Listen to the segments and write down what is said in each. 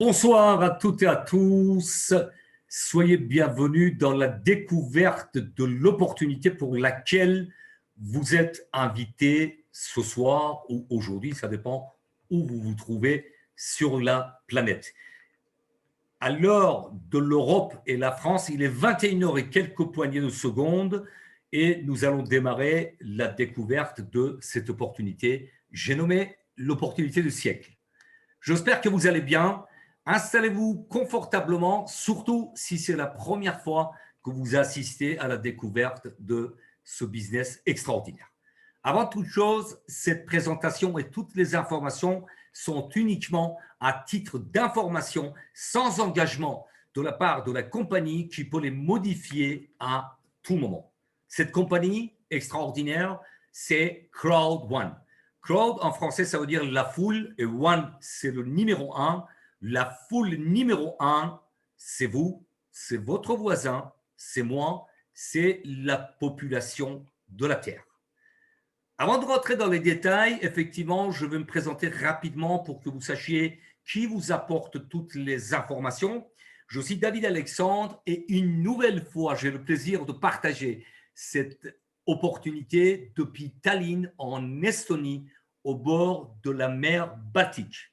Bonsoir à toutes et à tous. Soyez bienvenus dans la découverte de l'opportunité pour laquelle vous êtes invités ce soir ou aujourd'hui, ça dépend où vous vous trouvez sur la planète. À l'heure de l'Europe et la France, il est 21h et quelques poignées de secondes et nous allons démarrer la découverte de cette opportunité. J'ai nommé l'opportunité du siècle. J'espère que vous allez bien. Installez-vous confortablement, surtout si c'est la première fois que vous assistez à la découverte de ce business extraordinaire. Avant toute chose, cette présentation et toutes les informations sont uniquement à titre d'information, sans engagement de la part de la compagnie qui peut les modifier à tout moment. Cette compagnie extraordinaire, c'est Crowd One. Crowd, en français, ça veut dire la foule, et One, c'est le numéro 1. La foule numéro 1, c'est vous, c'est votre voisin, c'est moi, c'est la population de la Terre. Avant de rentrer dans les détails, effectivement, je vais me présenter rapidement pour que vous sachiez qui vous apporte toutes les informations. Je suis David Alexandre et une nouvelle fois, j'ai le plaisir de partager cette opportunité depuis Tallinn en Estonie, au bord de la mer Baltique.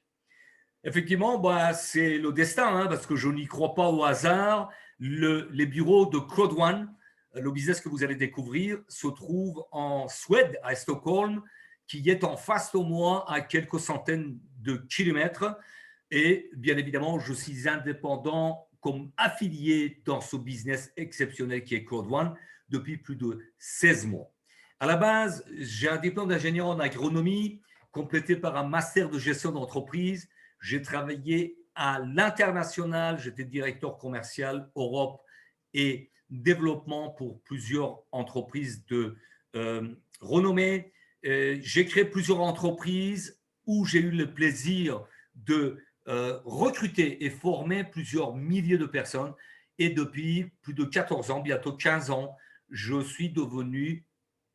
Effectivement, c'est le destin, parce que je n'y crois pas au hasard. Les bureaux de Crowd One, le business que vous allez découvrir, se trouve en Suède, à Stockholm, qui est en face de moi à quelques centaines de kilomètres. Et bien évidemment, je suis indépendant comme affilié dans ce business exceptionnel qui est Crowd One depuis plus de 16 mois. À la base, j'ai un diplôme d'ingénieur en agronomie complété par un master de gestion d'entreprise. J'ai travaillé à l'international, j'étais directeur commercial Europe et développement pour plusieurs entreprises de renommée. J'ai créé plusieurs entreprises où j'ai eu le plaisir de recruter et former plusieurs milliers de personnes. Et depuis plus de 14 ans, bientôt 15 ans, je suis devenu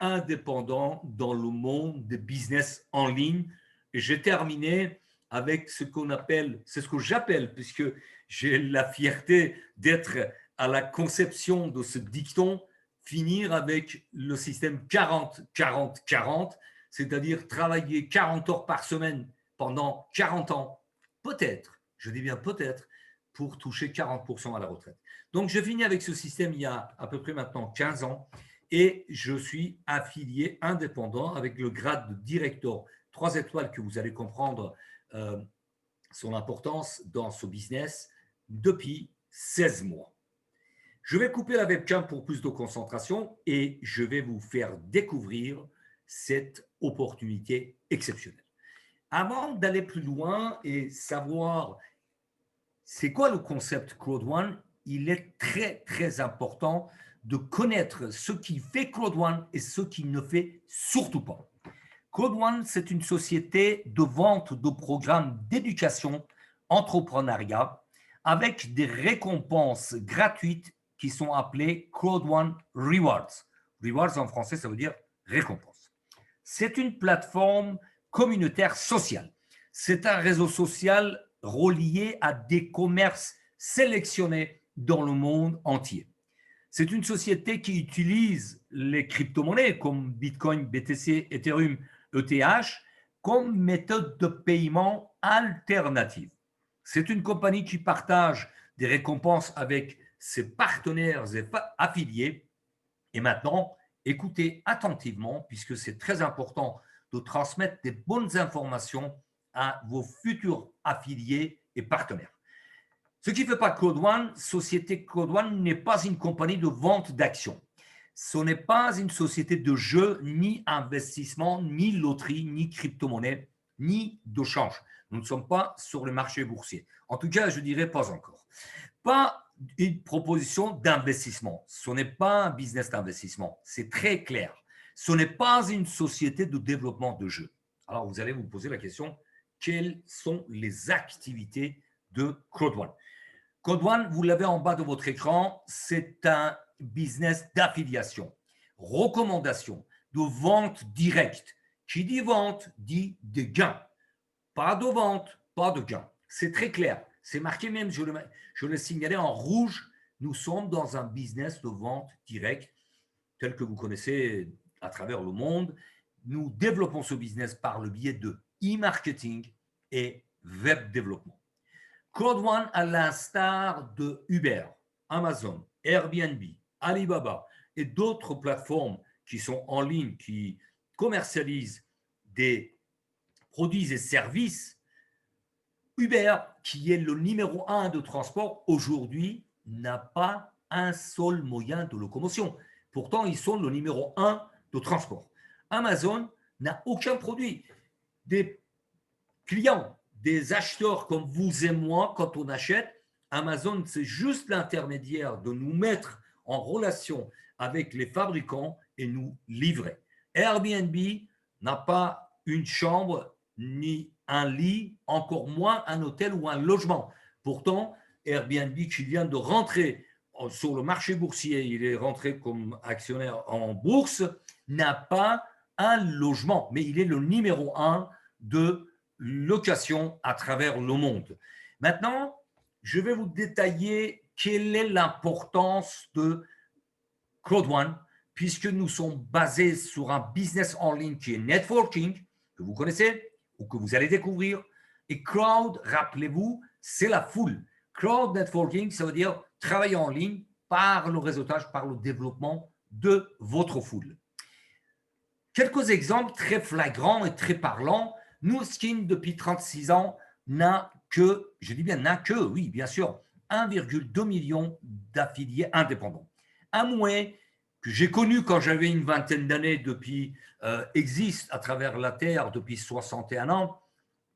indépendant dans le monde des business en ligne. Et j'ai terminé avec ce qu'on appelle, c'est ce que j'appelle, puisque j'ai la fierté d'être à la conception de ce dicton, finir avec le système 40-40-40, c'est-à-dire travailler 40 heures par semaine pendant 40 ans, peut-être, je dis bien peut-être, pour toucher 40% à la retraite. Donc, je finis avec ce système il y a à peu près maintenant 15 ans et je suis affilié indépendant avec le grade de directeur 3 étoiles que vous allez comprendre son importance dans ce business depuis 16 mois. Je vais couper la webcam pour plus de concentration et je vais vous faire découvrir cette opportunité exceptionnelle. Avant d'aller plus loin et savoir c'est quoi le concept Crowd One, il est très, très important de connaître ce qui fait Crowd One et ce qui ne fait surtout pas. Crowd One, c'est une société de vente de programmes d'éducation, entrepreneuriat, avec des récompenses gratuites qui sont appelées Crowd One Rewards. Rewards en français, ça veut dire récompense. C'est une plateforme communautaire sociale. C'est un réseau social relié à des commerces sélectionnés dans le monde entier. C'est une société qui utilise les crypto-monnaies comme Bitcoin, BTC, Ethereum, ETH comme méthode de paiement alternative. C'est une compagnie qui partage des récompenses avec ses partenaires et affiliés. Et maintenant, écoutez attentivement puisque c'est très important de transmettre des bonnes informations à vos futurs affiliés et partenaires. Ce qui ne fait pas Crowd One, société Crowd One n'est pas une compagnie de vente d'actions. Ce n'est pas une société de jeu, ni investissement, ni loterie, ni crypto-monnaie, ni de change. Nous ne sommes pas sur le marché boursier. En tout cas, je dirais pas encore. Pas une proposition d'investissement. Ce n'est pas un business d'investissement. C'est très clair. Ce n'est pas une société de développement de jeux. Alors, vous allez vous poser la question, quelles sont les activités de Crowd One? Crowd One, vous l'avez en bas de votre écran, c'est un business d'affiliation, recommandation, de vente directe. Qui dit vente dit des gains. Pas de vente, pas de gains. C'est très clair. C'est marqué même, je le signalais en rouge, nous sommes dans un business de vente directe tel que vous connaissez à travers le monde. Nous développons ce business par le biais de e-marketing et web développement. Crowd One, à l'instar de Uber, Amazon, Airbnb, Alibaba et d'autres plateformes qui sont en ligne, qui commercialisent des produits et services, Uber, qui est le numéro 1 de transport, aujourd'hui, n'a pas un seul moyen de locomotion. Pourtant, ils sont le numéro 1 de transport. Amazon n'a aucun produit. Des clients, des acheteurs comme vous et moi, quand on achète, Amazon, c'est juste l'intermédiaire de nous mettre en relation avec les fabricants et nous livrer. Airbnb n'a pas une chambre ni un lit, encore moins un hôtel ou un logement. Pourtant, Airbnb qui vient de rentrer sur le marché boursier, il est rentré comme actionnaire en bourse, n'a pas un logement, mais il est le numéro 1 de location à travers le monde. Maintenant, je vais vous détailler quelle est l'importance de Crowd One, puisque nous sommes basés sur un business en ligne qui est networking, que vous connaissez ou que vous allez découvrir. Et crowd, rappelez-vous, c'est la foule. Crowd networking, ça veut dire travailler en ligne par le réseautage, par le développement de votre foule. Quelques exemples très flagrants et très parlants. Nu Skin, depuis 36 ans, n'a que, je dis bien n'a que, oui, bien sûr, 1,2 million d'affiliés indépendants. Amway, que j'ai connu quand j'avais une vingtaine d'années, depuis existe à travers la Terre depuis 61 ans,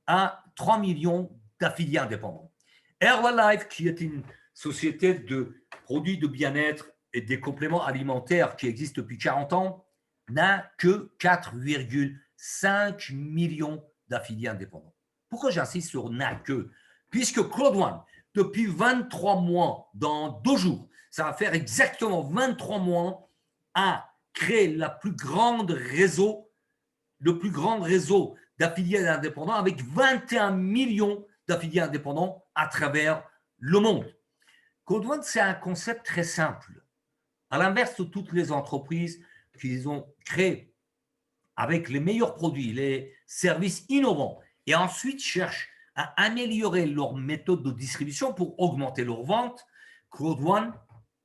a 3 millions d'affiliés indépendants. Herbalife, qui est une société de produits de bien-être et des compléments alimentaires qui existe depuis 40 ans, n'a que 4,5 millions d'affiliés indépendants. Pourquoi j'insiste sur n'a que? Puisque Crowd One, depuis 23 mois, dans 2 jours, ça va faire exactement 23 mois, a créé le plus grand réseau d'affiliés indépendants avec 21 millions d'affiliés indépendants à travers le monde. Crowd One, c'est un concept très simple. À l'inverse de toutes les entreprises qu'ils ont créées avec les meilleurs produits, les services innovants, et ensuite cherchent à améliorer leur méthode de distribution pour augmenter leurs ventes, Cloud One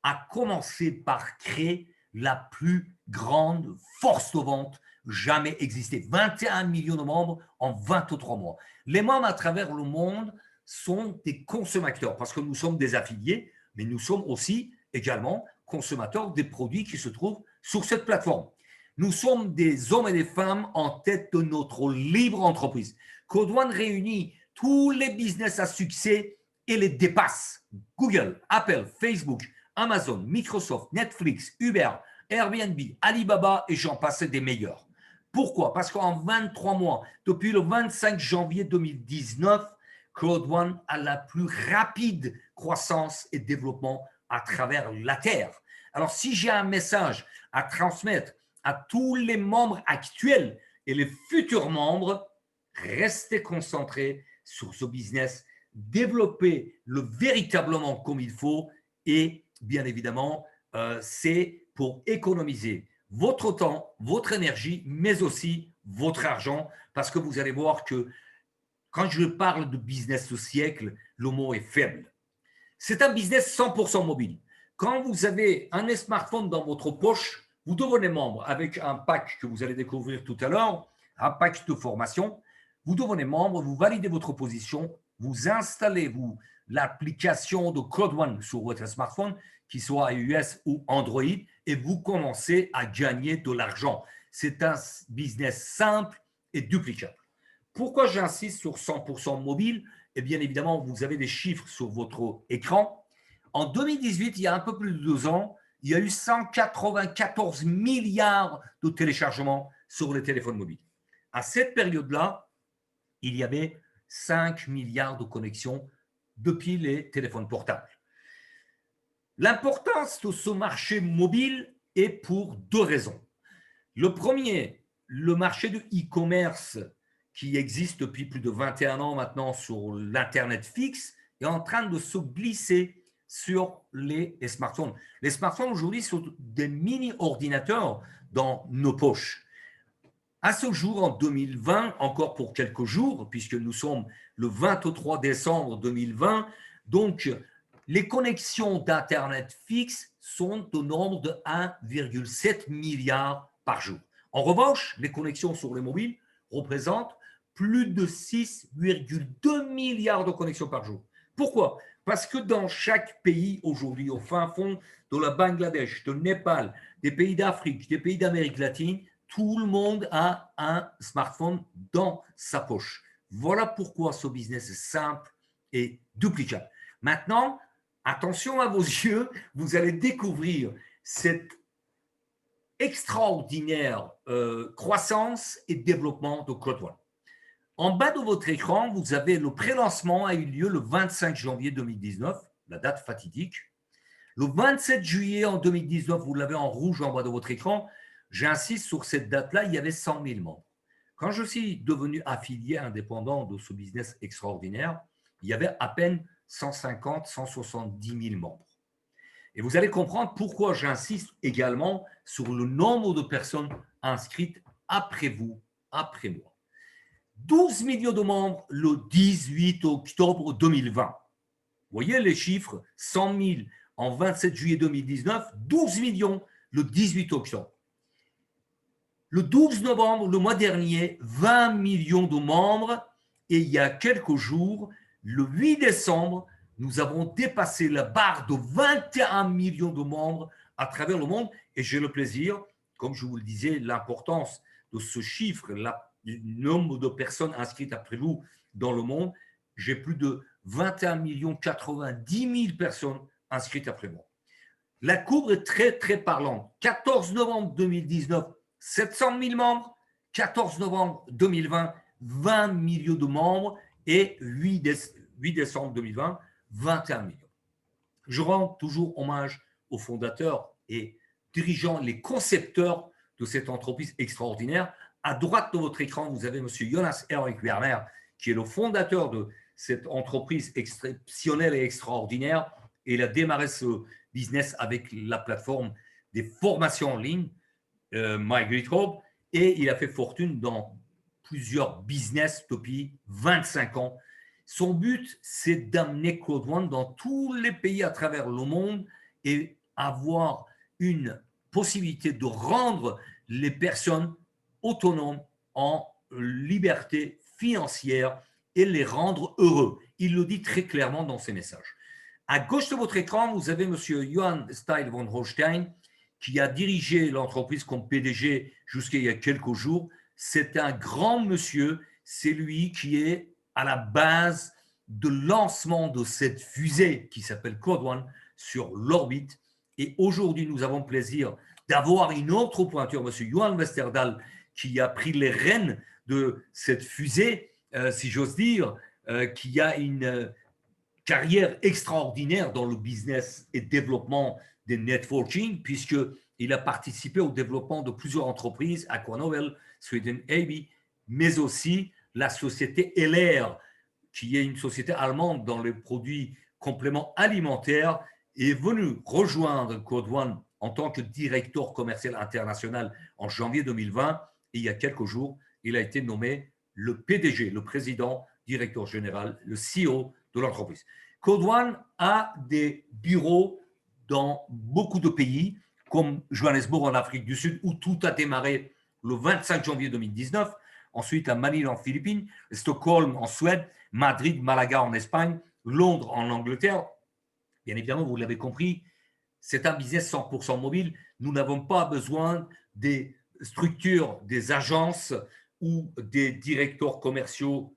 a commencé par créer la plus grande force de vente jamais existée. 21 millions de membres en 23 mois. Les membres à travers le monde sont des consommateurs parce que nous sommes des affiliés, mais nous sommes aussi également consommateurs des produits qui se trouvent sur cette plateforme. Nous sommes des hommes et des femmes en tête de notre libre entreprise. Cloud One réunit tous les business à succès et les dépasse. Google, Apple, Facebook, Amazon, Microsoft, Netflix, Uber, Airbnb, Alibaba et j'en passe des meilleurs. Pourquoi? Parce qu'en 23 mois, depuis le 25 janvier 2019, Cloud One a la plus rapide croissance et développement à travers la Terre. Alors, si j'ai un message à transmettre à tous les membres actuels et les futurs membres, restez concentrés sur ce business, développez-le véritablement comme il faut et bien évidemment, c'est pour économiser votre temps, votre énergie, mais aussi votre argent parce que vous allez voir que quand je parle de business au siècle, le mot est faible. C'est un business 100% mobile. Quand vous avez un smartphone dans votre poche, vous devenez membre avec un pack que vous allez découvrir tout à l'heure, un pack de formation. Vous devenez membre, vous validez votre position, vous installez l'application de Cloud One sur votre smartphone, qu'il soit iOS ou Android, et vous commencez à gagner de l'argent. C'est un business simple et duplicable. Pourquoi j'insiste sur 100% mobile? Et bien évidemment, vous avez des chiffres sur votre écran. En 2018, il y a un peu plus de 2 ans, il y a eu 194 milliards de téléchargements sur les téléphones mobiles. À cette période-là, il y avait 5 milliards de connexions depuis les téléphones portables. L'importance de ce marché mobile est pour 2 raisons. Le premier, le marché de e-commerce qui existe depuis plus de 21 ans maintenant sur l'Internet fixe est en train de se glisser sur les smartphones. Les smartphones aujourd'hui sont des mini-ordinateurs dans nos poches. À ce jour, en 2020, encore pour quelques jours, puisque nous sommes le 23 décembre 2020, donc les connexions d'Internet fixe sont au nombre de 1,7 milliard par jour. En revanche, les connexions sur les mobiles représentent plus de 6,2 milliards de connexions par jour. Pourquoi? Parce que dans chaque pays aujourd'hui, au fin fond de la Bangladesh, de Népal, des pays d'Afrique, des pays d'Amérique latine, tout le monde a un smartphone dans sa poche. Voilà pourquoi ce business est simple et duplicable. Maintenant, attention à vos yeux, vous allez découvrir cette extraordinaire croissance et développement de Cloud One. En bas de votre écran, vous avez le pré-lancement a eu lieu le 25 janvier 2019, la date fatidique. Le 27 juillet en 2019, vous l'avez en rouge en bas de votre écran. J'insiste sur cette date-là, il y avait 100 000 membres. Quand je suis devenu affilié indépendant de ce business extraordinaire, il y avait à peine 150, 170 000 membres. Et vous allez comprendre pourquoi j'insiste également sur le nombre de personnes inscrites après vous, après moi. 12 millions de membres le 18 octobre 2020. Vous voyez les chiffres, 100 000 en 27 juillet 2019, 12 millions le 18 octobre. Le 12 novembre, le mois dernier, 20 millions de membres et il y a quelques jours, le 8 décembre, nous avons dépassé la barre de 21 millions de membres à travers le monde et j'ai le plaisir, comme je vous le disais, l'importance de ce chiffre, le nombre de personnes inscrites après vous dans le monde, j'ai plus de 21 millions 90 000 personnes inscrites après moi. La courbe est très, très parlante. 14 novembre 2019, 700 000 membres. 14 novembre 2020, 20 millions de membres. Et 8 décembre 2020, 21 millions. Je rends toujours hommage aux fondateurs et dirigeants, les concepteurs de cette entreprise extraordinaire. À droite de votre écran, vous avez M. Jonas Erik Werner, qui est le fondateur de cette entreprise exceptionnelle et extraordinaire. Et il a démarré ce business avec la plateforme des formations en ligne, MyGreatHub, et il a fait fortune dans plusieurs business depuis 25 ans. Son but, c'est d'amener Code One dans tous les pays à travers le monde et avoir une possibilité de rendre les personnes autonomes en liberté financière et les rendre heureux. Il le dit très clairement dans ses messages. À gauche de votre écran, vous avez M. Johann Steil von Holstein, qui a dirigé l'entreprise comme PDG jusqu'à il y a quelques jours. C'est un grand monsieur, c'est lui qui est à la base de lancement de cette fusée qui s'appelle Code One sur l'orbite. Et aujourd'hui, nous avons le plaisir d'avoir une autre pointure, M. Johan Westerdahl, qui a pris les rênes de cette fusée, si j'ose dire, qui a une carrière extraordinaire dans le business et développement des networking, puisqu'il a participé au développement de plusieurs entreprises, Aquanovel, Sweden AB, mais aussi la société LR, qui est une société allemande dans les produits compléments alimentaires, est venu rejoindre Code One en tant que directeur commercial international en janvier 2020. Et il y a quelques jours, il a été nommé le PDG, le président, directeur général, le CEO de l'entreprise. Code One a des bureaux dans beaucoup de pays, comme Johannesburg en Afrique du Sud, où tout a démarré le 25 janvier 2019. Ensuite, à Manille en Philippines, Stockholm en Suède, Madrid, Malaga en Espagne, Londres en Angleterre. Bien évidemment, vous l'avez compris, c'est un business 100% mobile. Nous n'avons pas besoin des structures, des agences ou des directeurs commerciaux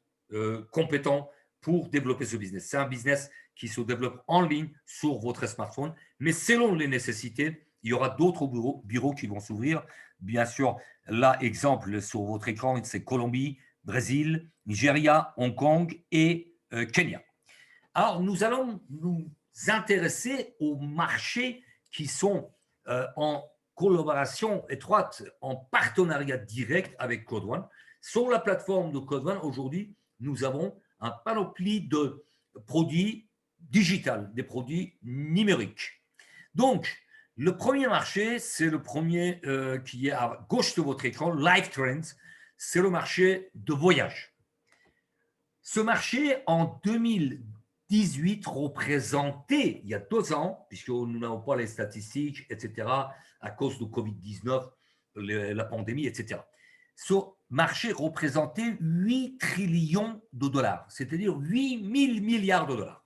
compétents pour développer ce business. C'est un business qui se développe en ligne sur votre smartphone, mais selon les nécessités, il y aura d'autres bureaux qui vont s'ouvrir. Bien sûr, là, exemple sur votre écran, c'est Colombie, Brésil, Nigeria, Hong Kong et Kenya. Alors, nous allons nous intéresser aux marchés qui sont en collaboration étroite, en partenariat direct avec Code One. Sur la plateforme de Code One, aujourd'hui, nous avons un panoplie de produits digitaux, des produits numériques. Donc, le premier marché, c'est le premier qui est à gauche de votre écran, Live Trends, c'est le marché de voyage. Ce marché, en 2018, représentait, il y a 2 ans, puisque nous n'avons pas les statistiques, etc., à cause de Covid-19, la pandémie, etc., ce marché représentait 8 trillions de dollars, c'est-à-dire 8 000 milliards de dollars.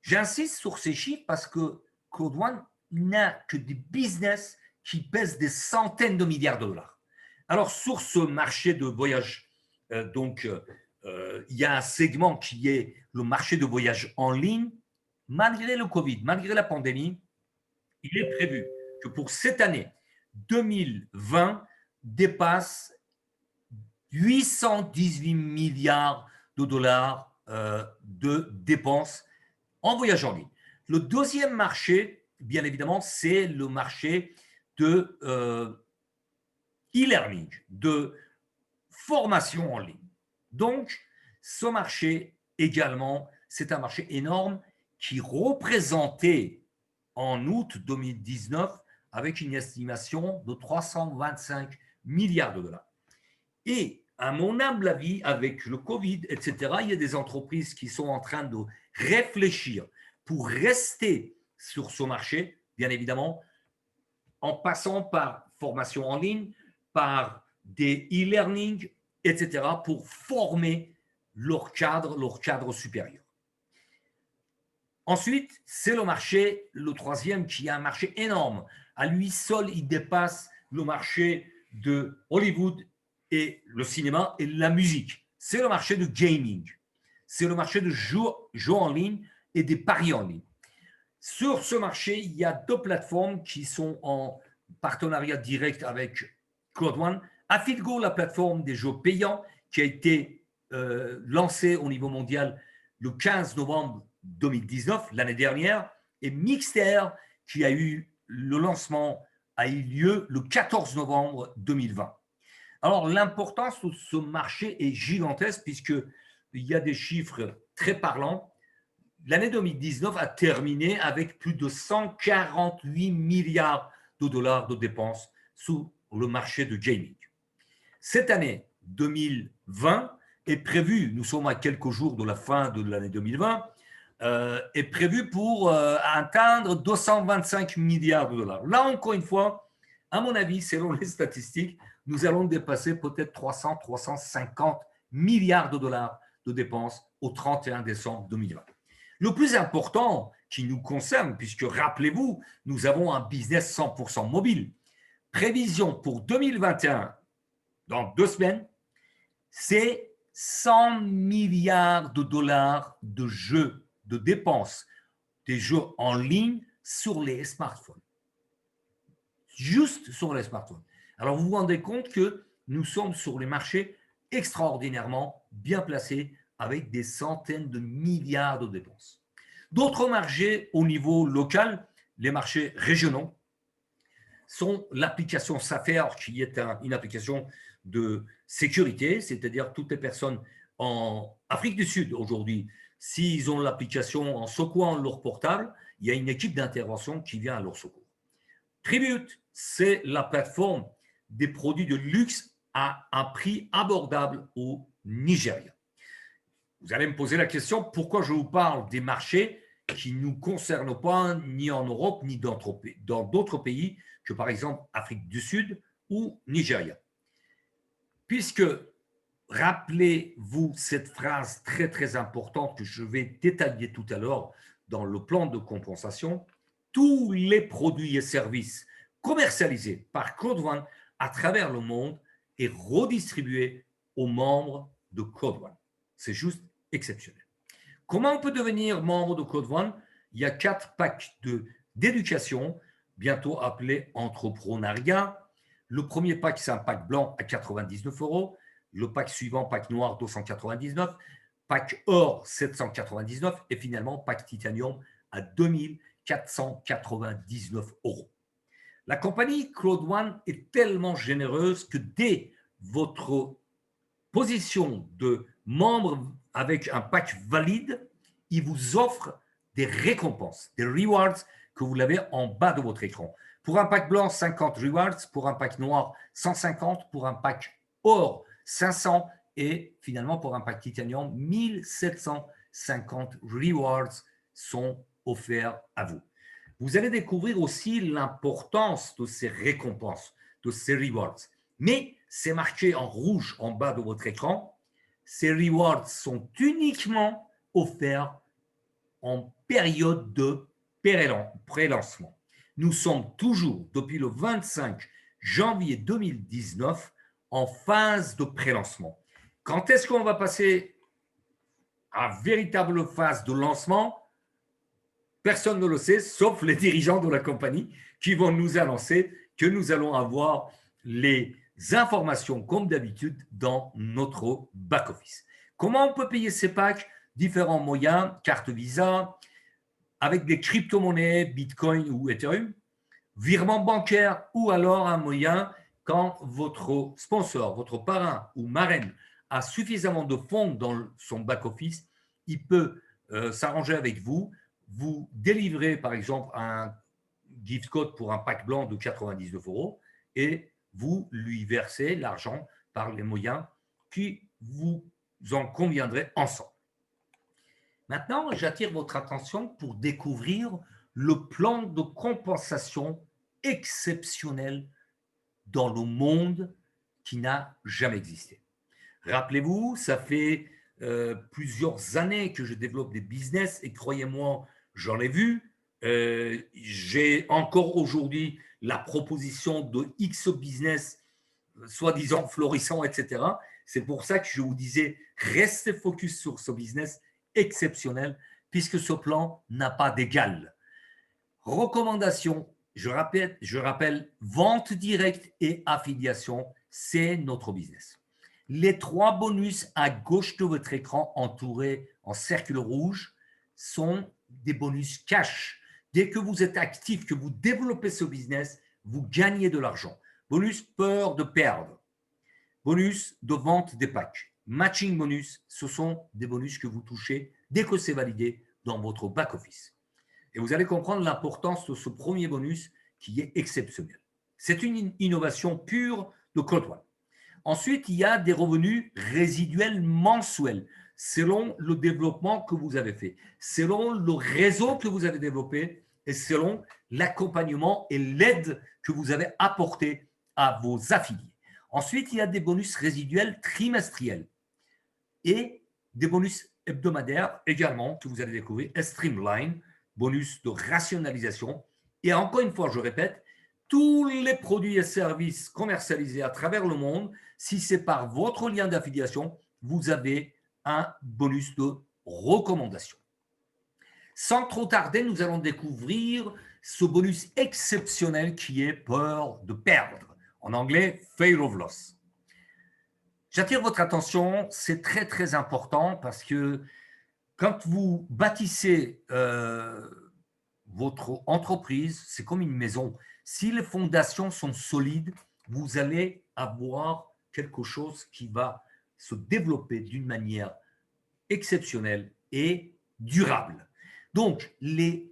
J'insiste sur ces chiffres parce que Code One n'a que des business qui pèsent des centaines de milliards de dollars. Alors, sur ce marché de voyage, il y a un segment qui est le marché de voyage en ligne. Malgré le Covid, malgré la pandémie, il est prévu que pour cette année 2020 dépasse 818 milliards de dollars de dépenses en voyage en ligne. Le deuxième marché, bien évidemment, c'est le marché de e-learning, de formation en ligne. Donc, ce marché également, c'est un marché énorme qui représentait en août 2019 avec une estimation de 325 milliards de dollars. Et à mon humble avis, avec le Covid, etc., il y a des entreprises qui sont en train de réfléchir pour rester sur ce marché, bien évidemment, en passant par formation en ligne, par des e-learning, etc., pour former leur cadre supérieur. Ensuite, c'est le marché, le troisième, qui est un marché énorme. À lui seul, il dépasse le marché de Hollywood et le cinéma et la musique. C'est le marché de gaming. C'est le marché de jeux en ligne et des paris en ligne. Sur ce marché, il y a 2 plateformes qui sont en partenariat direct avec Code One. AffitGo, la plateforme des jeux payants, qui a été lancée au niveau mondial le 15 novembre 2019, l'année dernière, et Mixter, qui a eu le lancement a eu lieu le 14 novembre 2020. Alors, l'importance de ce marché est gigantesque puisqu'il y a des chiffres très parlants. L'année 2019 a terminé avec plus de 148 milliards de dollars de dépenses sur le marché de gaming. Cette année 2020 est prévu, nous sommes à quelques jours de la fin de l'année 2020, est prévu pour atteindre 225 milliards de dollars. Là, encore une fois, à mon avis, selon les statistiques, nous allons dépasser peut-être 300, 350 milliards de dollars de dépenses au 31 décembre 2020. Le plus important qui nous concerne, puisque rappelez-vous, nous avons un business 100% mobile. Prévision pour 2021, dans 2 semaines, c'est 100 milliards de dollars de jeux, de dépenses, des jeux en ligne sur les smartphones. Juste sur les smartphones. Alors, vous vous rendez compte que nous sommes sur les marchés extraordinairement bien placés avec des centaines de milliards de dépenses. D'autres marchés au niveau local, les marchés régionaux, sont l'application Safer, qui est une application de sécurité, c'est-à-dire toutes les personnes en Afrique du Sud aujourd'hui, s'ils ont l'application en secouant leur portable, il y a une équipe d'intervention qui vient à leur secours. Tribute, c'est la plateforme des produits de luxe à un prix abordable au Nigeria. Vous allez me poser la question, pourquoi je vous parle des marchés qui ne nous concernent pas ni en Europe ni dans d'autres pays que par exemple Afrique du Sud ou Nigeria. Puisque, rappelez-vous cette phrase très très importante que je vais détailler tout à l'heure dans le plan de compensation, tous les produits et services commercialisés par Code One à travers le monde est redistribué aux membres de Code One. C'est juste exceptionnel. Comment on peut devenir membre de Code One? Il y a 4 packs d'éducation, bientôt appelés entrepreneuriat. Le premier pack, c'est un pack blanc à 99 €. Le pack suivant, pack noir, 299. Pack or, 799. Et finalement, pack titanium à 2499 €. La compagnie Code One est tellement généreuse que dès votre position de membre avec un pack valide, il vous offre des récompenses, des rewards que vous l'avez en bas de votre écran. Pour un pack blanc, 50 rewards. Pour un pack noir, 150. Pour un pack or, 500. Et finalement, pour un pack titanium, 1750 rewards sont offerts à vous. Vous allez découvrir aussi l'importance de ces récompenses, de ces rewards. Mais c'est marqué en rouge en bas de votre écran. Ces rewards sont uniquement offerts en période de pré-lancement. Nous sommes toujours, depuis le 25 janvier 2019, en phase de pré-lancement. Quand est-ce qu'on va passer à véritable phase de lancement? Personne ne le sait, sauf les dirigeants de la compagnie qui vont nous annoncer que nous allons avoir les informations, comme d'habitude, dans notre back-office. Comment on peut payer ces packs? Différents moyens, carte Visa, avec des crypto-monnaies, Bitcoin ou Ethereum, virement bancaire ou alors un moyen quand votre sponsor, votre parrain ou marraine a suffisamment de fonds dans son back-office, il peut s'arranger avec vous, vous délivrer par exemple un gift code pour un pack blanc de 99 € et vous lui versez l'argent par les moyens qui vous en conviendrez ensemble. Maintenant, j'attire votre attention pour découvrir le plan de compensation exceptionnel dans le monde qui n'a jamais existé. Rappelez-vous, ça fait plusieurs années que je développe des business et croyez-moi, j'en ai vu. J'ai encore aujourd'hui la proposition de X business, soi-disant florissant, etc. C'est pour ça que je vous disais, restez focus sur ce business exceptionnel, puisque ce plan n'a pas d'égal. Recommandation, je rappelle, vente directe et affiliation, c'est notre business. Les 3 bonus à gauche de votre écran entourés en cercle rouge sont des bonus cash. Dès que vous êtes actif, que vous développez ce business, vous gagnez de l'argent. Bonus peur de perdre. Bonus de vente des packs. Matching bonus, ce sont des bonus que vous touchez dès que c'est validé dans votre back-office. Et vous allez comprendre l'importance de ce premier bonus qui est exceptionnel. C'est une innovation pure de Code One. Ensuite, il y a des revenus résiduels mensuels selon le développement que vous avez fait, selon le réseau que vous avez développé et selon l'accompagnement et l'aide que vous avez apporté à vos affiliés. Ensuite, il y a des bonus résiduels trimestriels et des bonus hebdomadaires également que vous allez découvrir, Streamline, bonus de rationalisation. Et encore une fois, je répète, tous les produits et services commercialisés à travers le monde, si c'est par votre lien d'affiliation, vous avez un bonus de recommandation. Sans trop tarder, nous allons découvrir ce bonus exceptionnel qui est peur de perdre. En anglais, fear of loss. J'attire votre attention, c'est très très important parce que quand vous bâtissez votre entreprise, c'est comme une maison. Si les fondations sont solides, vous allez avoir quelque chose qui va se développer d'une manière exceptionnelle et durable. Donc, les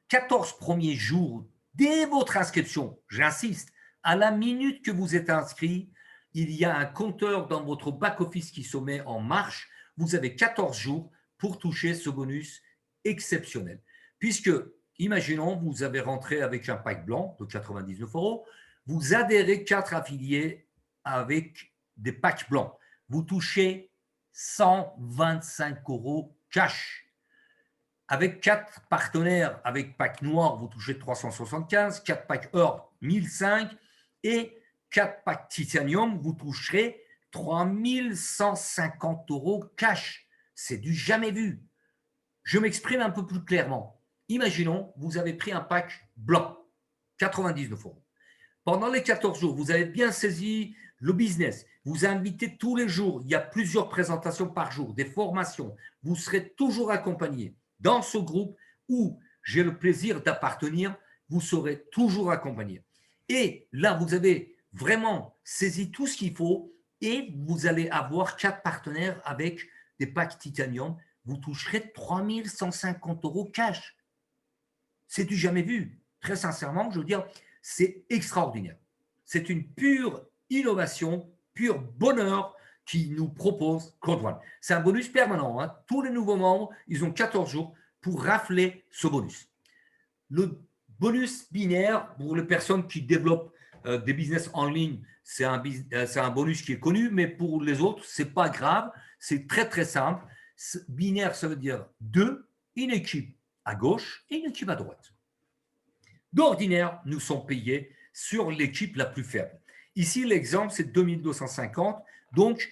14 premiers jours dès votre inscription, j'insiste, à la minute que vous êtes inscrit, il y a un compteur dans votre back-office qui se met en marche. Vous avez 14 jours pour toucher ce bonus exceptionnel. Puisque, imaginons, vous avez rentré avec un pack blanc de 99 €, vous adhérez 4 affiliés avec des packs blancs. Vous touchez 125 € cash. Avec 4 partenaires, avec pack noir, vous touchez 375, 4 packs or, 1005 et 4 packs titanium, vous toucherez 3150 € cash. C'est du jamais vu. Je m'exprime un peu plus clairement. Imaginons, vous avez pris un pack blanc, 99 €. Pendant les 14 jours, vous avez bien saisi le business. Vous invitez tous les jours. Il y a plusieurs présentations par jour, des formations. Vous serez toujours accompagné. Dans ce groupe où j'ai le plaisir d'appartenir, vous serez toujours accompagné. Et là, vous avez vraiment saisi tout ce qu'il faut et vous allez avoir 4 partenaires avec des packs titanium. Vous toucherez 3150 € cash. C'est du jamais vu. Très sincèrement, je veux dire, c'est extraordinaire. C'est une pure innovation, pur bonheur qui nous propose Code One. C'est un bonus permanent. Hein. Tous les nouveaux membres, ils ont 14 jours pour rafler ce bonus. Le bonus binaire, pour les personnes qui développent des business en ligne, c'est un bonus qui est connu, mais pour les autres, ce n'est pas grave. C'est très, très simple. Binaire, ça veut dire 2, une équipe à gauche et une équipe à droite. D'ordinaire, nous sommes payés sur l'équipe la plus faible. Ici, l'exemple, c'est 2250. Donc,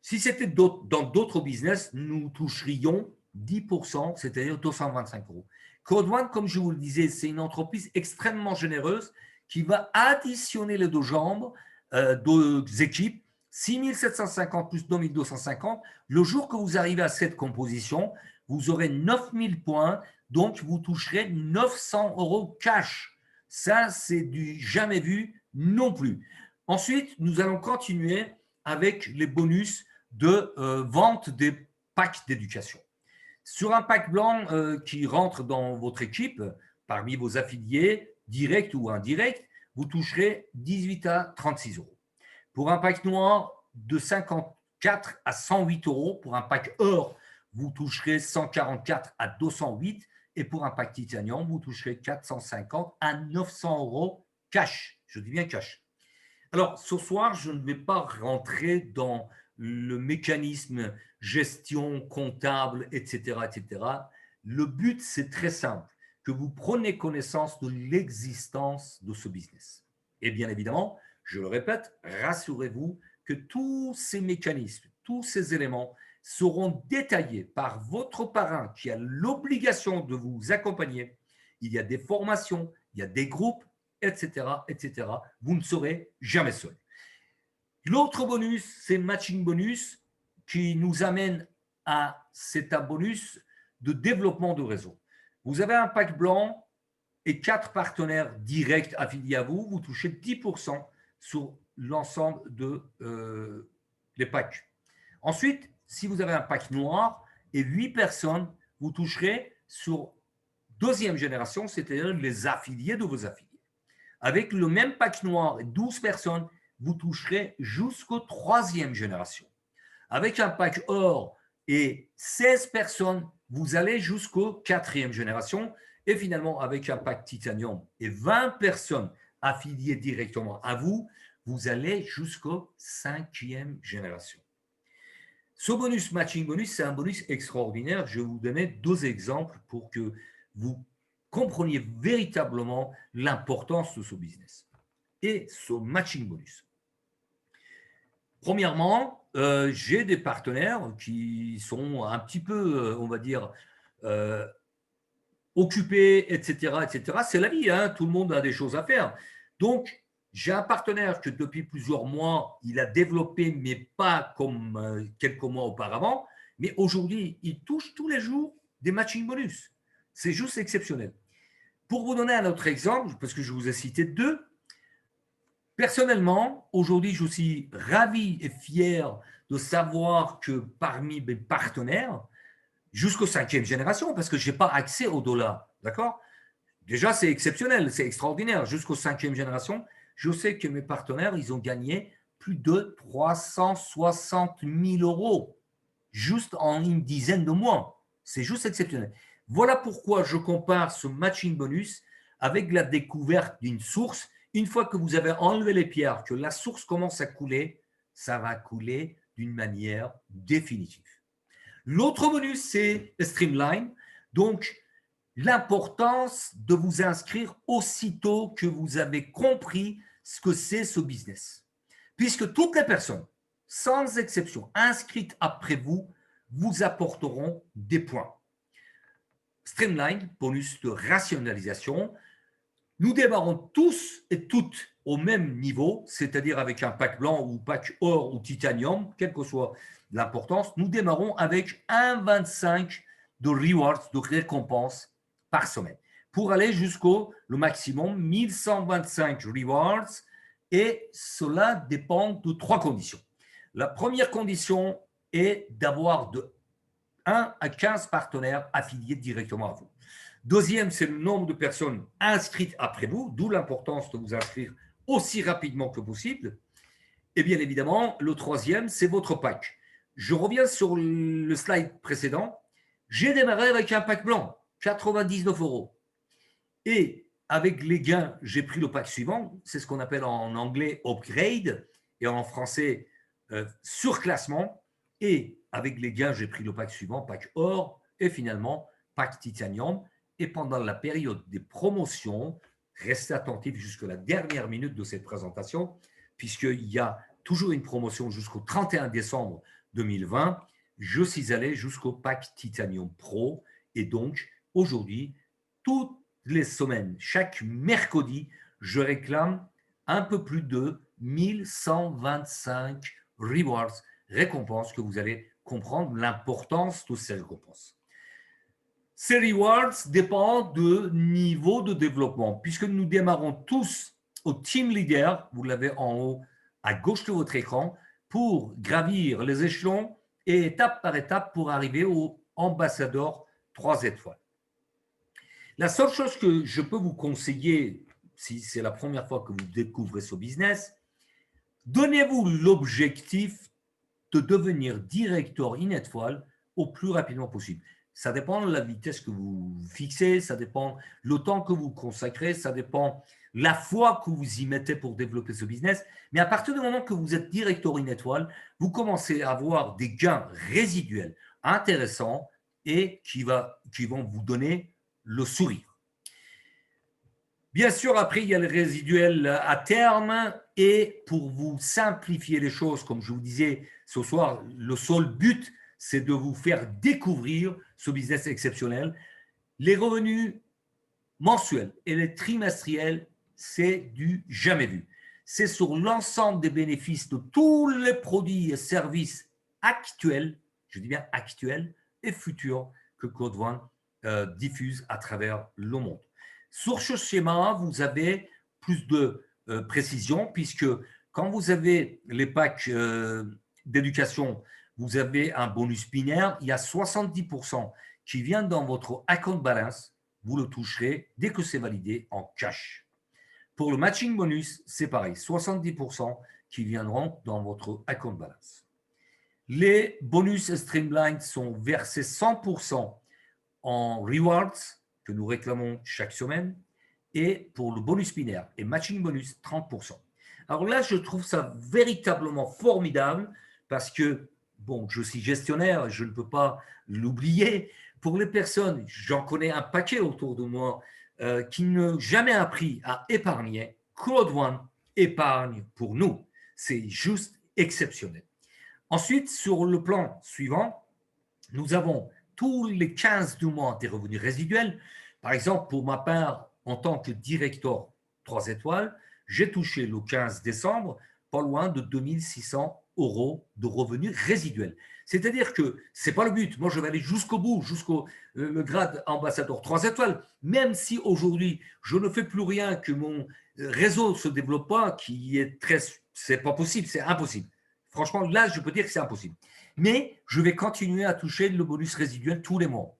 si c'était dans d'autres business, nous toucherions 10%, c'est-à-dire 225 €. Code One, comme je vous le disais, c'est une entreprise extrêmement généreuse qui va additionner les deux jambes, deux équipes, 6750 plus 2250. Le jour que vous arrivez à cette composition, vous aurez 9000 points, donc vous toucherez 900 € cash. Ça, c'est du jamais vu non plus. Ensuite, nous allons continuer avec les bonus de vente des packs d'éducation. Sur un pack blanc qui rentre dans votre équipe, parmi vos affiliés, directs ou indirects, vous toucherez 18 à 36 €. Pour un pack noir, de 54 à 108 €. Pour un pack or, vous toucherez 144 à 208. Et pour un pack titanium, vous toucherez 450 à 900 € cash. Je dis bien cash. Alors, ce soir, je ne vais pas rentrer dans le mécanisme gestion comptable, etc., etc. Le but, c'est très simple, que vous preniez connaissance de l'existence de ce business. Et bien évidemment, je le répète, rassurez-vous que tous ces mécanismes, tous ces éléments seront détaillés par votre parrain qui a l'obligation de vous accompagner. Il y a des formations, il y a des groupes, etc., etc. Vous ne serez jamais seul. L'autre bonus, c'est matching bonus qui nous amène à c'est un bonus de développement de réseau. Vous avez un pack blanc et 4 partenaires directs affiliés à vous, vous touchez 10% sur l'ensemble des packs. Ensuite, si vous avez un pack noir et 8 personnes, vous toucherez sur deuxième génération, c'est-à-dire les affiliés de vos affiliés. Avec le même pack noir et 12 personnes, vous toucherez jusqu'au 3e génération. Avec un pack or et 16 personnes, vous allez jusqu'au 4e génération. Et finalement, avec un pack titanium et 20 personnes affiliées directement à vous, vous allez jusqu'au 5e génération. Ce bonus matching bonus, c'est un bonus extraordinaire. Je vais vous donner 2 exemples pour que vous compreniez véritablement l'importance de ce business et ce matching bonus. Premièrement, j'ai des partenaires qui sont un petit peu, on va dire, occupés, etc., etc. C'est la vie, hein, tout le monde a des choses à faire. Donc, j'ai un partenaire que depuis plusieurs mois, il a développé, mais pas comme quelques mois auparavant. Mais aujourd'hui, il touche tous les jours des matching bonus. C'est juste exceptionnel. Pour vous donner un autre exemple, parce que je vous ai cité 2, personnellement, aujourd'hui, je suis ravi et fier de savoir que parmi mes partenaires, jusqu'aux 5e génération, parce que je n'ai pas accès au dollar, d'accord? Déjà, c'est exceptionnel, c'est extraordinaire. Jusqu'aux 5e génération, je sais que mes partenaires, ils ont gagné plus de 360 000 euros juste en une dizaine de mois. C'est juste exceptionnel. Voilà pourquoi je compare ce matching bonus avec la découverte d'une source. Une fois que vous avez enlevé les pierres, que la source commence à couler, ça va couler d'une manière définitive. L'autre bonus, c'est Streamline. Donc, l'importance de vous inscrire aussitôt que vous avez compris ce que c'est ce business. Puisque toutes les personnes, sans exception, inscrites après vous, vous apporteront des points. Streamline, bonus de rationalisation. Nous démarrons tous et toutes au même niveau, c'est-à-dire avec un pack blanc ou pack or ou titanium, quelle que soit l'importance. Nous démarrons avec 1,25 de rewards, de récompenses par semaine, pour aller jusqu'au le maximum 1125 rewards, et cela dépend de 3 conditions. La première condition est d'avoir de 1 à 15 partenaires affiliés directement à vous. Deuxième, c'est le nombre de personnes inscrites après vous, d'où l'importance de vous inscrire aussi rapidement que possible. Et bien évidemment, le troisième, c'est votre pack. Je reviens sur le slide précédent. J'ai démarré avec un pack blanc, 99 €. Et avec les gains, j'ai pris le pack suivant. C'est ce qu'on appelle en anglais upgrade et en français surclassement. Et avec les gains, j'ai pris le pack suivant, pack or, et finalement, pack titanium. Et pendant la période des promotions, restez attentifs jusqu'à la dernière minute de cette présentation, puisqu'il y a toujours une promotion jusqu'au 31 décembre 2020. Je suis allé jusqu'au pack Titanium Pro. Et donc, aujourd'hui, toutes les semaines, chaque mercredi, je réclame un peu plus de 1125 rewards, récompenses, que vous allez comprendre l'importance de ces récompenses. Ces rewards dépendent du niveau de développement, puisque nous démarrons tous au team leader, vous l'avez en haut à gauche de votre écran, pour gravir les échelons et étape par étape pour arriver au ambassadeur 3 étoiles. La seule chose que je peux vous conseiller, si c'est la première fois que vous découvrez ce business, donnez-vous l'objectif de devenir directeur in étoile au plus rapidement possible. Ça dépend de la vitesse que vous fixez, ça dépend le temps que vous consacrez, ça dépend la foi que vous y mettez pour développer ce business. Mais à partir du moment que vous êtes directeur in étoile, vous commencez à avoir des gains résiduels intéressants et qui vont vous donner le sourire. Bien sûr, après, il y a le résiduel à terme, et pour vous simplifier les choses, comme je vous disais ce soir, le seul but, c'est de vous faire découvrir ce business exceptionnel. Les revenus mensuels et les trimestriels, c'est du jamais vu. C'est sur l'ensemble des bénéfices de tous les produits et services actuels, je dis bien actuels et futurs, que Code One diffuse à travers le monde. Sur ce schéma, vous avez plus de précision, puisque quand vous avez les packs d'éducation, vous avez un bonus binaire, il y a 70% qui vient dans votre account balance, vous le toucherez dès que c'est validé en cash. Pour le matching bonus, c'est pareil, 70% qui viendront dans votre account balance. Les bonus Streamline sont versés 100% en rewards que nous réclamons chaque semaine et pour le bonus binaire et matching bonus 30%. Alors là, je trouve ça véritablement formidable parce que, bon, je suis gestionnaire, je ne peux pas l'oublier. Pour les personnes, j'en connais un paquet autour de moi qui n'ont jamais appris à épargner. Claude One épargne pour nous. C'est juste exceptionnel. Ensuite, sur le plan suivant, nous avons tous les 15 du mois des revenus résiduels. Par exemple, pour ma part, en tant que directeur 3 étoiles, j'ai touché le 15 décembre pas loin de 2600 € de revenus résiduels. C'est-à-dire que ce n'est pas le but. Moi, je vais aller jusqu'au bout, jusqu'au le grade ambassadeur 3 étoiles. Même si aujourd'hui, je ne fais plus rien, que mon réseau ne se développe pas, qui est très… Ce n'est pas possible, c'est impossible. Franchement, là, je peux dire que c'est impossible. Mais je vais continuer à toucher le bonus résiduel tous les mois.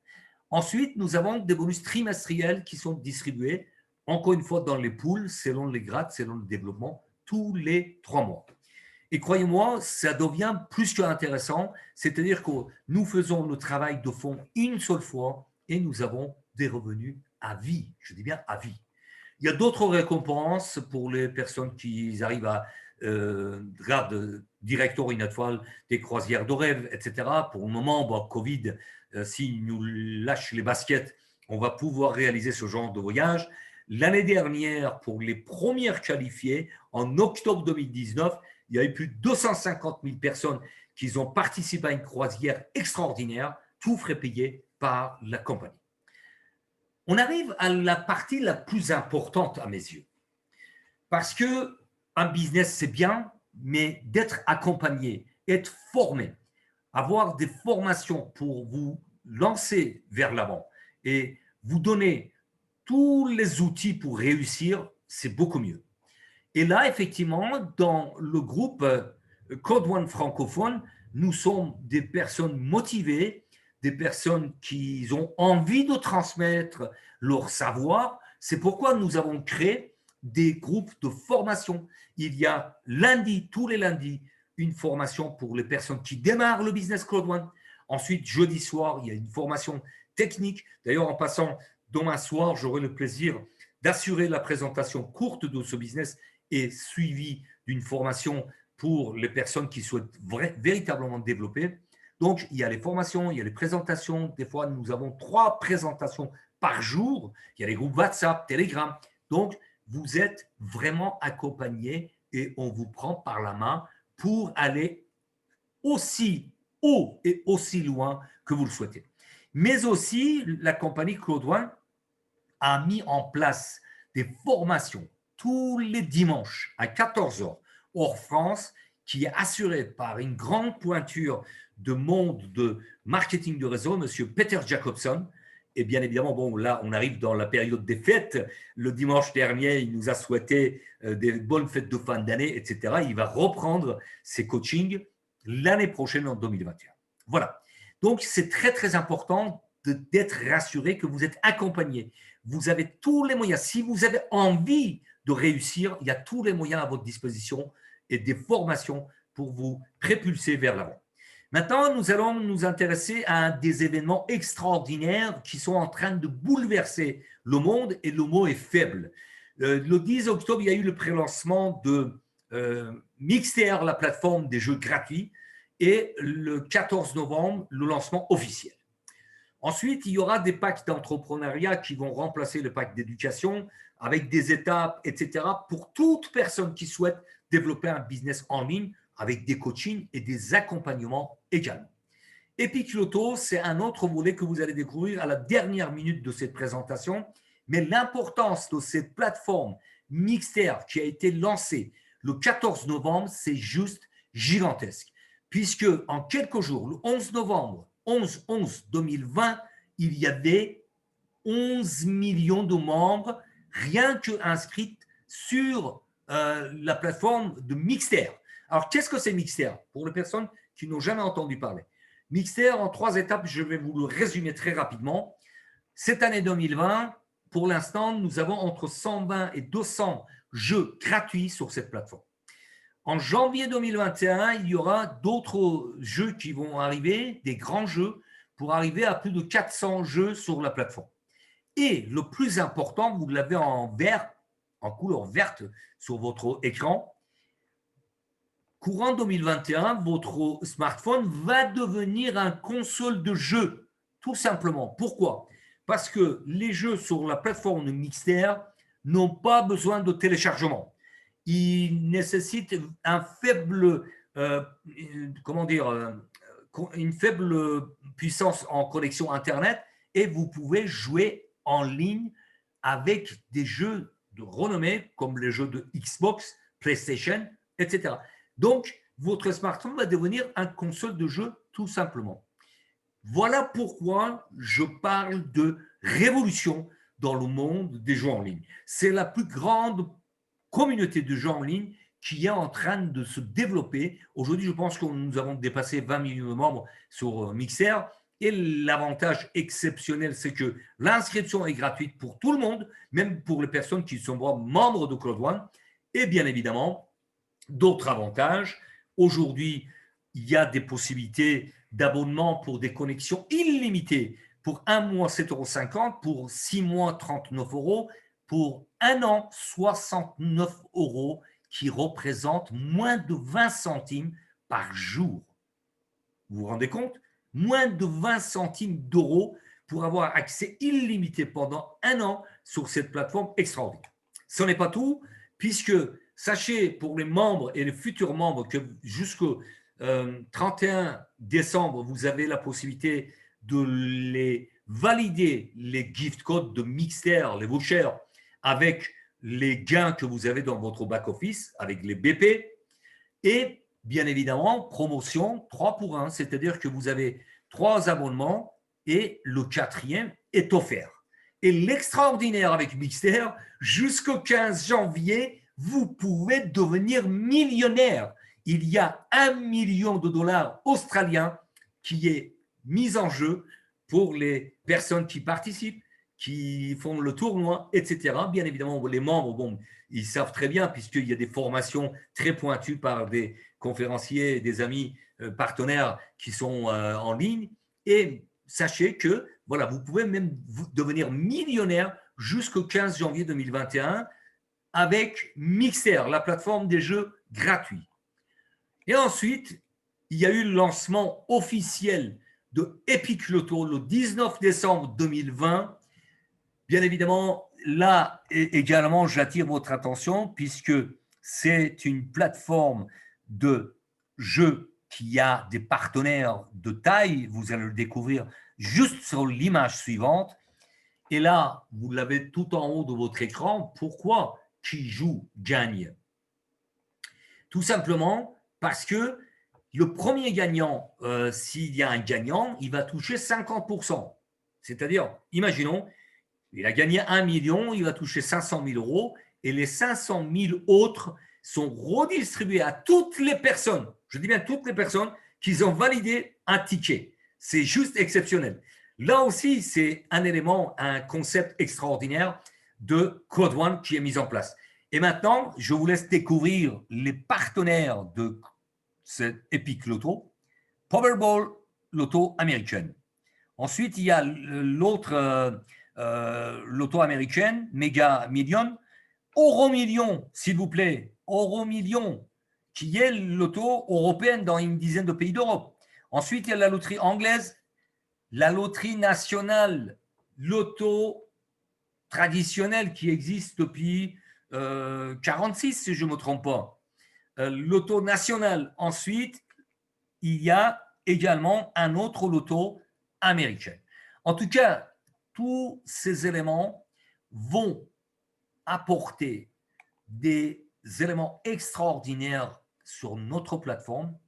Ensuite, nous avons des bonus trimestriels qui sont distribués, encore une fois, dans les pools, selon les grades, selon le développement, tous les 3 mois. Et croyez-moi, ça devient plus qu'intéressant, c'est-à-dire que nous faisons le travail de fond une seule fois et nous avons des revenus à vie. Je dis bien à vie. Il y a d'autres récompenses pour les personnes qui arrivent à grade directeur une étoile, des croisières de rêve, etc. Pour le moment, bon, Covid, s'il nous lâche les baskets, on va pouvoir réaliser ce genre de voyage. L'année dernière, pour les premières qualifiées, en octobre 2019, il y a eu plus de 250 000 personnes qui ont participé à une croisière extraordinaire, tout frais payé par la compagnie. On arrive à la partie la plus importante à mes yeux. Parce que un business, c'est bien, mais d'être accompagné, être formé, avoir des formations pour vous lancer vers l'avant et vous donner tous les outils pour réussir, c'est beaucoup mieux. Et là, effectivement, dans le groupe Code One francophone, nous sommes des personnes motivées, des personnes qui ont envie de transmettre leur savoir. C'est pourquoi nous avons créé des groupes de formation. Il y a lundi, tous les lundis, une formation pour les personnes qui démarrent le business Code One. Ensuite, jeudi soir, il y a une formation technique. D'ailleurs, en passant demain soir, j'aurai le plaisir d'assurer la présentation courte de ce business et suivie d'une formation pour les personnes qui souhaitent véritablement développer. Donc, il y a les formations, il y a les présentations. Des fois, nous avons 3 présentations par jour. Il y a les groupes WhatsApp, Telegram. Donc, vous êtes vraiment accompagné et on vous prend par la main pour aller aussi haut et aussi loin que vous le souhaitez. Mais aussi, la compagnie Claude One a mis en place des formations tous les dimanches à 14h hors France, qui est assurée par une grande pointure de monde de marketing de réseau, monsieur Peter Jacobson. Et bien évidemment, bon, là, on arrive dans la période des fêtes. Le dimanche dernier, il nous a souhaité des bonnes fêtes de fin d'année, etc. Il va reprendre ses coachings l'année prochaine, en 2021. Voilà. Donc, c'est très, très important d'être rassuré que vous êtes accompagné. Vous avez tous les moyens. Si vous avez envie de réussir, il y a tous les moyens à votre disposition et des formations pour vous propulser vers l'avant. Maintenant, nous allons nous intéresser à des événements extraordinaires qui sont en train de bouleverser le monde, et le mot est faible. Le 10 octobre, il y a eu le prélancement de Mixter, la plateforme des jeux gratuits, et le 14 novembre, le lancement officiel. Ensuite, il y aura des packs d'entrepreneuriat qui vont remplacer le pack d'éducation avec des étapes, etc. pour toute personne qui souhaite développer un business en ligne avec des coachings et des accompagnements également. Epicloto, c'est un autre volet que vous allez découvrir à la dernière minute de cette présentation, mais l'importance de cette plateforme Mixter qui a été lancée le 14 novembre, c'est juste gigantesque, puisque en quelques jours, le 11 novembre, 11-11-2020, il y avait 11 millions de membres rien qu'inscrits sur la plateforme de Mixter. Alors, qu'est-ce que c'est Mixter? Pour les personnes qui n'ont jamais entendu parler. Mixter, en 3 étapes, je vais vous le résumer très rapidement. Cette année 2020, pour l'instant, nous avons entre 120 et 200 jeux gratuits sur cette plateforme. En janvier 2021, il y aura d'autres jeux qui vont arriver, des grands jeux, pour arriver à plus de 400 jeux sur la plateforme. Et le plus important, vous l'avez en vert, en couleur verte sur votre écran. Courant 2021, votre smartphone va devenir un console de jeux, tout simplement. Pourquoi? Parce que les jeux sur la plateforme de Mixer n'ont pas besoin de téléchargement. Ils nécessitent un faible, comment dire, une faible puissance en connexion Internet et vous pouvez jouer en ligne avec des jeux de renommée comme les jeux de Xbox, PlayStation, etc. Donc, votre smartphone va devenir un console de jeu tout simplement. Voilà pourquoi je parle de révolution dans le monde des jeux en ligne. C'est la plus grande communauté de jeux en ligne qui est en train de se développer. Aujourd'hui, je pense que nous avons dépassé 20 millions de membres sur Mixer. Et l'avantage exceptionnel, c'est que l'inscription est gratuite pour tout le monde, même pour les personnes qui sont membres de Cloud One. Et bien évidemment, d'autres avantages. Aujourd'hui, il y a des possibilités d'abonnement pour des connexions illimitées. Pour un mois, 7,50 €. Pour 6 mois, 39 €. Pour un an, 69 €, qui représente moins de 20 centimes par jour. Vous vous rendez compte? Moins de 20 centimes d'euros pour avoir accès illimité pendant un an sur cette plateforme extraordinaire. Ce n'est pas tout, puisque sachez pour les membres et les futurs membres que jusqu'au 31 décembre, vous avez la possibilité de les valider, les gift codes de Mixer, les vouchers, avec les gains que vous avez dans votre back-office, avec les BP. Et bien évidemment, promotion 3 pour 1, c'est-à-dire que vous avez 3 abonnements et le 4e est offert. Et l'extraordinaire avec Mixer, jusqu'au 15 janvier, vous pouvez devenir millionnaire. Il y a 1 million de dollars australiens qui est mis en jeu pour les personnes qui participent, qui font le tournoi, etc. Bien évidemment, les membres, bon, ils savent très bien puisqu'il y a des formations très pointues par des conférenciers, des amis partenaires qui sont en ligne. Et sachez que voilà, vous pouvez même devenir millionnaire jusqu'au 15 janvier 2021 avec Mixer, la plateforme des jeux gratuits. Et ensuite, il y a eu le lancement officiel de Epic Loto le 19 décembre 2020. Bien évidemment, là également, j'attire votre attention puisque c'est une plateforme de jeux qui a des partenaires de taille. Vous allez le découvrir juste sur l'image suivante. Et là, vous l'avez tout en haut de votre écran. Pourquoi? Qui joue gagne. Tout simplement parce que le premier gagnant, s'il y a un gagnant, il va toucher 50%. C'est-à-dire, imaginons, il a gagné 1 million, il va toucher 500 000 € et les 500 000 autres sont redistribués à toutes les personnes, je dis bien toutes les personnes qui ont validé un ticket. C'est juste exceptionnel. Là aussi, c'est un élément, un concept extraordinaire de Cloud One qui est mis en place. Et maintenant, je vous laisse découvrir les partenaires de cet Epic Loto, Powerball Loto américaine. Ensuite, il y a l'autre loto américaine, Mega Million, Euro Million, s'il vous plaît, Euro Million, qui est le loto européenne dans une dizaine de pays d'Europe. Ensuite, il y a la loterie anglaise, la loterie nationale, loto traditionnelle qui existe depuis 46, si je ne me trompe pas. Loto national. Ensuite, il y a également un autre loto américain. En tout cas, tous ces éléments vont apporter des éléments extraordinaires sur notre plateforme.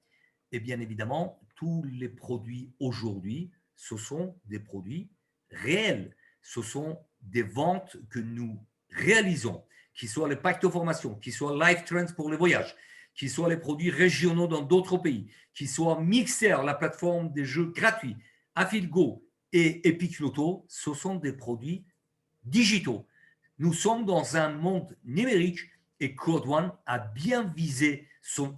Et bien évidemment, tous les produits aujourd'hui, ce sont des produits réels. Ce sont des ventes que nous réalisons, qui soient les packs de formation, qui soient Life Trends pour les voyages, qui soient les produits régionaux dans d'autres pays, qui soient Mixer, la plateforme des jeux gratuits, Afilgo et Epic Loto, ce sont des produits digitaux. Nous sommes dans un monde numérique et Code One a bien visé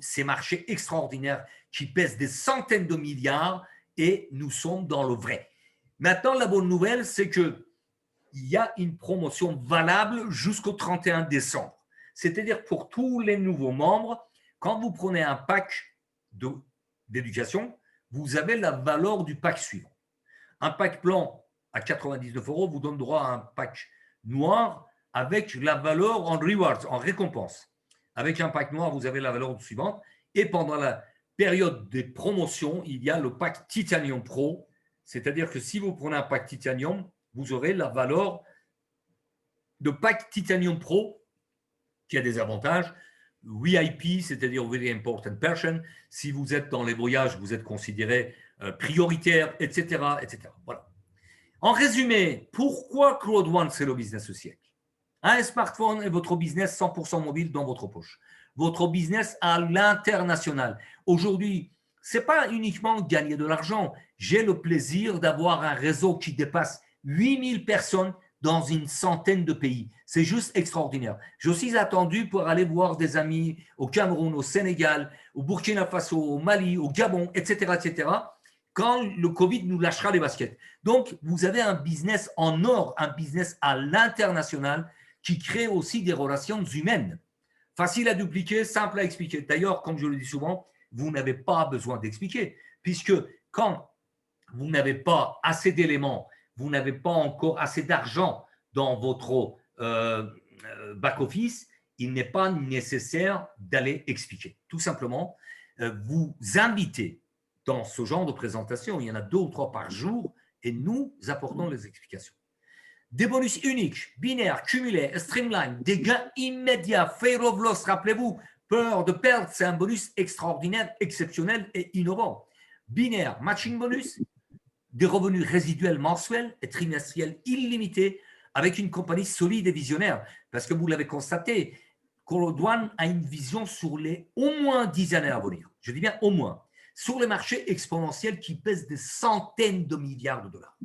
ces marchés extraordinaires qui pèsent des centaines de milliards et nous sommes dans le vrai. Maintenant, la bonne nouvelle, c'est qu'il y a une promotion valable jusqu'au 31 décembre. C'est-à-dire pour tous les nouveaux membres, quand vous prenez un pack d'éducation, vous avez la valeur du pack suivant. Un pack blanc à 99 € vous donne droit à un pack noir avec la valeur en rewards, en récompense. Avec un pack noir, vous avez la valeur suivante. Et pendant la période des promotions, il y a le pack Titanium Pro. C'est-à-dire que si vous prenez un pack Titanium, vous aurez la valeur de pack Titanium Pro qui a des avantages. VIP, c'est-à-dire Very Important Person. Si vous êtes dans les voyages, vous êtes considéré prioritaire, etc., etc. Voilà. En résumé, pourquoi Code One, c'est le business au siècle? Un smartphone est votre business 100% mobile dans votre poche. Votre business à l'international. Aujourd'hui, ce n'est pas uniquement gagner de l'argent. J'ai le plaisir d'avoir un réseau qui dépasse 8000 personnes dans une centaine de pays. C'est juste extraordinaire. Je suis attendu pour aller voir des amis au Cameroun, au Sénégal, au Burkina Faso, au Mali, au Gabon, etc., etc., quand le Covid nous lâchera les baskets. Donc, vous avez un business en or, un business à l'international qui crée aussi des relations humaines. Facile à dupliquer, simple à expliquer. D'ailleurs, comme je le dis souvent, vous n'avez pas besoin d'expliquer, puisque quand vous n'avez pas assez d'éléments, vous n'avez pas encore assez d'argent dans votre back-office, il n'est pas nécessaire d'aller expliquer. Tout simplement, vous invitez dans ce genre de présentation, il y en a 2 ou 3 par jour, et nous apportons les explications. Des bonus uniques, binaires, cumulés, streamline, des gains immédiats, fear of loss, rappelez-vous, peur de perdre, c'est un bonus extraordinaire, exceptionnel et innovant. Binaire, matching bonus, des revenus résiduels mensuels et trimestriels illimités avec une compagnie solide et visionnaire. Parce que vous l'avez constaté, Code One a une vision sur les au moins 10 années à venir. Je dis bien au moins. Sur les marchés exponentiels qui pèsent des centaines de milliards de dollars.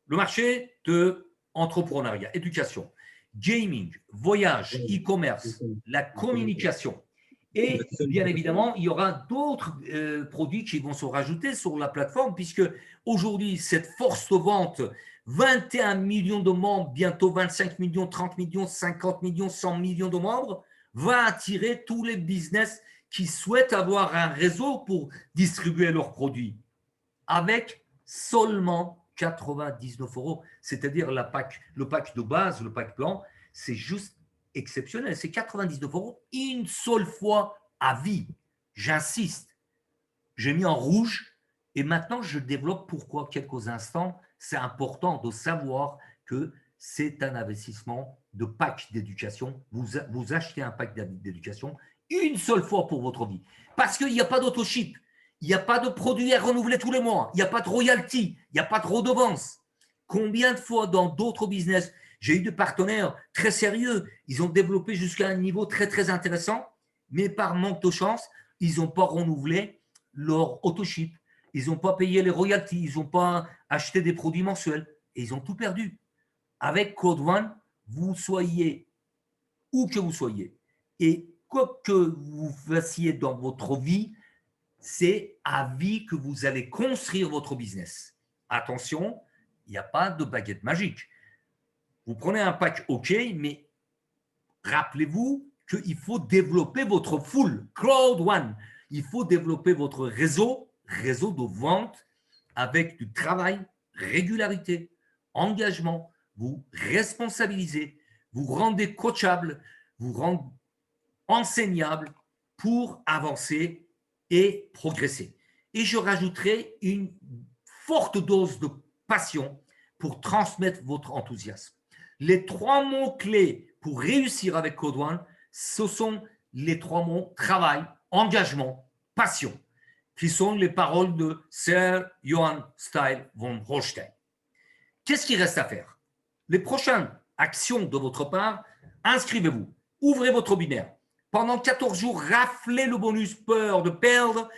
Le marché de entrepreneuriat, éducation, gaming, voyage, e-commerce, la communication. Et bien évidemment, il y aura d'autres produits qui vont se rajouter sur la plateforme, puisque aujourd'hui, cette force de vente, 21 millions de membres, bientôt 25 millions, 30 millions, 50 millions, 100 millions de membres, va attirer tous les business qui souhaitent avoir un réseau pour distribuer leurs produits avec seulement 99 €. C'est-à-dire le pack de base, le pack blanc, c'est juste exceptionnel. C'est 99 € une seule fois à vie. J'insiste. J'ai mis en rouge et maintenant je développe pourquoi quelques instants. C'est important de savoir que c'est un investissement de pack d'éducation. Vous achetez un pack d'éducation une seule fois pour votre vie. Parce qu'il n'y a pas d'autoship. Il n'y a pas de produits à renouveler tous les mois. Il n'y a pas de royalty. Il n'y a pas de redevance. Combien de fois dans d'autres business, j'ai eu des partenaires très sérieux. Ils ont développé jusqu'à un niveau très, très intéressant, mais par manque de chance, ils n'ont pas renouvelé leur autoship. Ils n'ont pas payé les royalties. Ils n'ont pas acheté des produits mensuels. Et ils ont tout perdu. Avec Code One, vous soyez où que vous soyez et quoi que vous fassiez dans votre vie, c'est à vie que vous allez construire votre business. Attention, il n'y a pas de baguette magique. Vous prenez un pack OK, mais rappelez-vous qu'il faut développer votre full Code One. Il faut développer votre réseau de vente avec du travail, régularité, engagement. Vous responsabilisez, vous rendez coachable, vous rendez enseignable pour avancer et progresser. Et je rajouterai une forte dose de passion pour transmettre votre enthousiasme. Les 3 mots-clés pour réussir avec Code One, ce sont les 3 mots travail, engagement, passion, qui sont les paroles de Sir Johann Steil von Holstein. Qu'est-ce qu'il reste à faire? Les prochaines actions de votre part, inscrivez-vous, ouvrez votre binaire. Pendant 14 jours, raflez le bonus peur de perdre,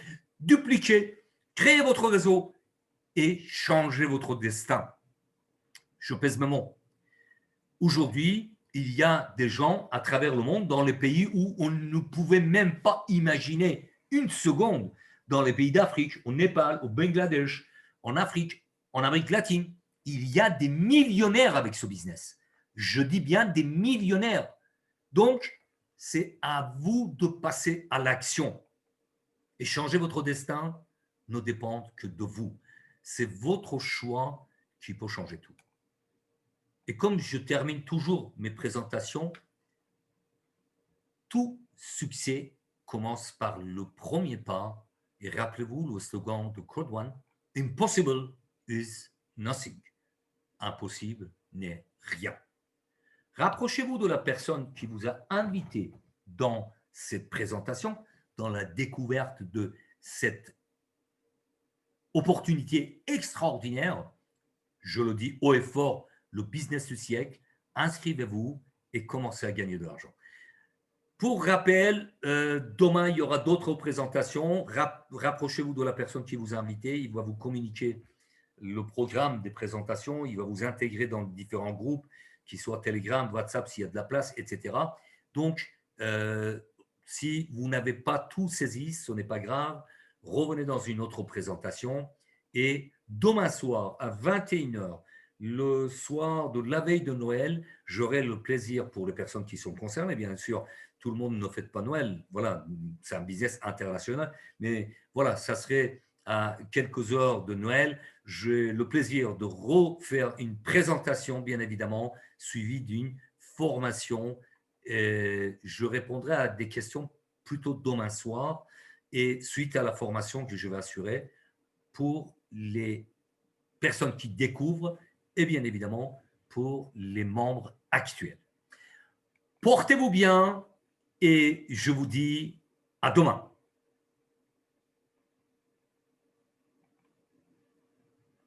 dupliquez, créez votre réseau et changez votre destin. Je pèse mes mots. Aujourd'hui, il y a des gens à travers le monde, dans les pays où on ne pouvait même pas imaginer une seconde, dans les pays d'Afrique, au Népal, au Bangladesh, en Afrique, en Amérique latine. Il y a des millionnaires avec ce business. Je dis bien des millionnaires. Donc, c'est à vous de passer à l'action. Et changer votre destin ne dépend que de vous. C'est votre choix qui peut changer tout. Et comme je termine toujours mes présentations, tout succès commence par le premier pas. Et rappelez-vous le slogan de Code One, Impossible is nothing. Impossible n'est rien. Rapprochez-vous de la personne qui vous a invité dans cette présentation, dans la découverte de cette opportunité extraordinaire. Je le dis haut et fort, le business du siècle. Inscrivez-vous et commencez à gagner de l'argent. Pour rappel, demain, il y aura d'autres présentations. Rapprochez-vous de la personne qui vous a invité. Il va vous communiquer le programme des présentations. Il va vous intégrer dans différents groupes, qu'ils soient Telegram, WhatsApp, s'il y a de la place, etc. Donc, si vous n'avez pas tout saisi, ce n'est pas grave. Revenez dans une autre présentation. Et demain soir, à 21h, le soir de la veille de Noël, j'aurai le plaisir pour les personnes qui sont concernées. Bien sûr, tout le monde ne fête pas Noël. Voilà, c'est un business international. Mais voilà, ça serait à quelques heures de Noël. J'ai le plaisir de refaire une présentation, bien évidemment, suivie d'une formation. Et je répondrai à des questions plutôt demain soir et suite à la formation que je vais assurer pour les personnes qui découvrent et bien évidemment pour les membres actuels. Portez-vous bien et je vous dis à demain.